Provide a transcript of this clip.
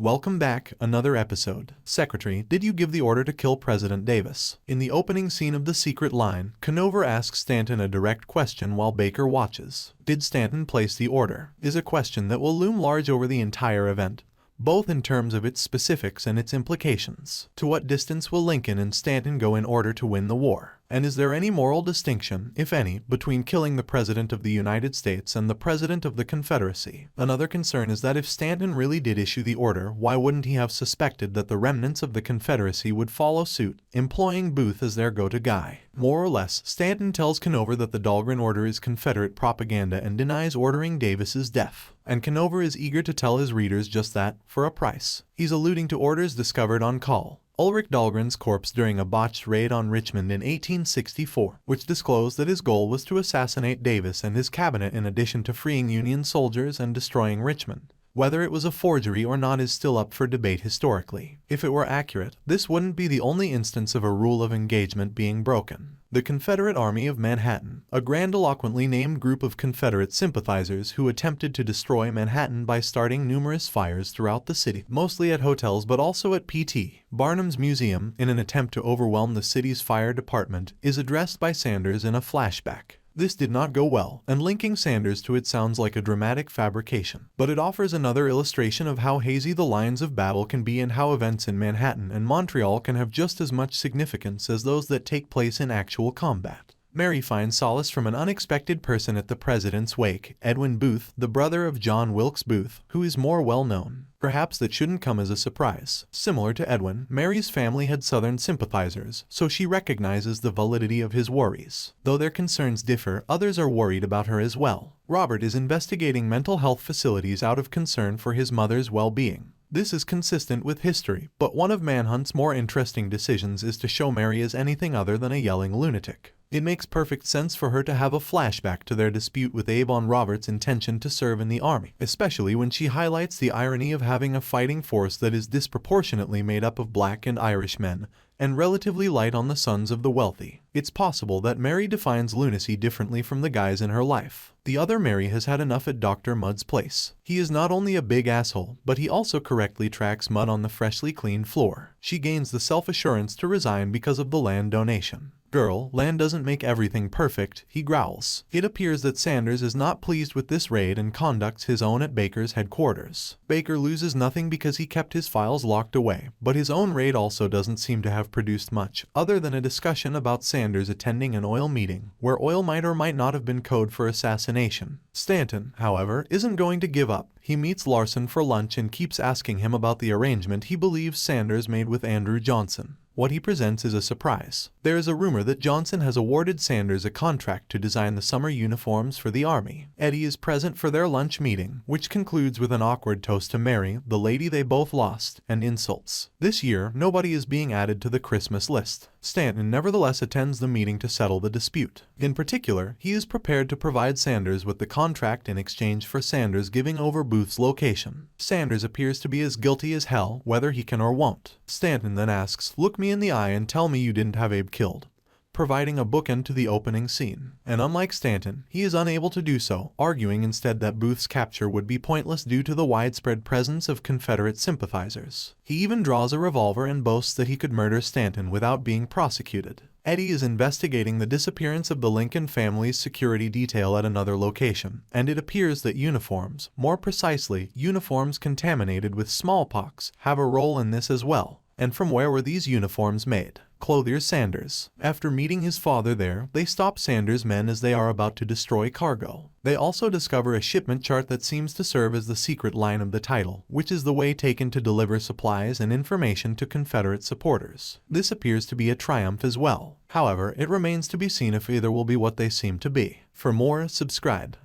Welcome back, another episode. Secretary, did you give the order to kill President Davis? In the opening scene of The Secret Line, Conover asks Stanton a direct question while Baker watches. Did Stanton place the order? Is a question that will loom large over the entire event, both in terms of its specifics and its implications. To what distance will Lincoln and Stanton go in order to win the war? And is there any moral distinction, if any, between killing the President of the United States and the President of the Confederacy? Another concern is that if Stanton really did issue the order, why wouldn't he have suspected that the remnants of the Confederacy would follow suit, employing Booth as their go-to guy? More or less, Stanton tells Conover that the Dahlgren order is Confederate propaganda and denies ordering Davis's death. And Conover is eager to tell his readers just that, for a price. He's alluding to orders discovered on call. Ulrich Dahlgren's corpse during a botched raid on Richmond in 1864, which disclosed that his goal was to assassinate Davis and his cabinet in addition to freeing Union soldiers and destroying Richmond. Whether it was a forgery or not is still up for debate historically. If it were accurate, this wouldn't be the only instance of a rule of engagement being broken. The Confederate Army of Manhattan, a grandiloquently named group of Confederate sympathizers who attempted to destroy Manhattan by starting numerous fires throughout the city, mostly at hotels but also at P.T. Barnum's museum, in an attempt to overwhelm the city's fire department, is addressed by Sanders in a flashback. This did not go well, and linking Sanders to it sounds like a dramatic fabrication. But it offers another illustration of how hazy the lines of battle can be and how events in Manhattan and Montreal can have just as much significance as those that take place in actual combat. Mary finds solace from an unexpected person at the president's wake, Edwin Booth, the brother of John Wilkes Booth, who is more well known. Perhaps that shouldn't come as a surprise. Similar to Edwin, Mary's family had Southern sympathizers, so she recognizes the validity of his worries. Though their concerns differ, others are worried about her as well. Robert is investigating mental health facilities out of concern for his mother's well-being. This is consistent with history, but one of Manhunt's more interesting decisions is to show Mary as anything other than a yelling lunatic. It makes perfect sense for her to have a flashback to their dispute with Abe on Robert's intention to serve in the army, especially when she highlights the irony of having a fighting force that is disproportionately made up of black and Irish men, and relatively light on the sons of the wealthy. It's possible that Mary defines lunacy differently from the guys in her life. The other Mary has had enough at Dr. Mudd's place. He is not only a big asshole, but he also correctly tracks Mudd on the freshly cleaned floor. She gains the self-assurance to resign because of the land donation. Girl, land doesn't make everything perfect, he growls. It appears that Sanders is not pleased with this raid and conducts his own at Baker's headquarters. Baker loses nothing because he kept his files locked away, but his own raid also doesn't seem to have produced much, other than a discussion about Sanders attending an oil meeting, where oil might or might not have been code for assassination. Stanton, however, isn't going to give up. He meets Larson for lunch and keeps asking him about the arrangement he believes Sanders made with Andrew Johnson. What he presents is a surprise. There is a rumor that Johnson has awarded Sanders a contract to design the summer uniforms for the army. Eddie is present for their lunch meeting, which concludes with an awkward toast to Mary, the lady they both lost, and insults. This year, nobody is being added to the Christmas list. Stanton nevertheless attends the meeting to settle the dispute. In particular, he is prepared to provide Sanders with the contract in exchange for Sanders giving over Booth's location. Sanders appears to be as guilty as hell, whether he can or won't. Stanton then asks, "Look me in the eye and tell me you didn't have Abe killed," providing a bookend to the opening scene. And unlike Stanton, he is unable to do so, arguing instead that Booth's capture would be pointless due to the widespread presence of Confederate sympathizers. He even draws a revolver and boasts that he could murder Stanton without being prosecuted. Eddie is investigating the disappearance of the Lincoln family's security detail at another location, and it appears that uniforms, more precisely, uniforms contaminated with smallpox, have a role in this as well. And from where were these uniforms made? Clothier Sanders. After meeting his father there, they stop Sanders' men as they are about to destroy cargo. They also discover a shipment chart that seems to serve as the secret line of the title, which is the way taken to deliver supplies and information to Confederate supporters. This appears to be a triumph as well. However, it remains to be seen if either will be what they seem to be. For more, subscribe.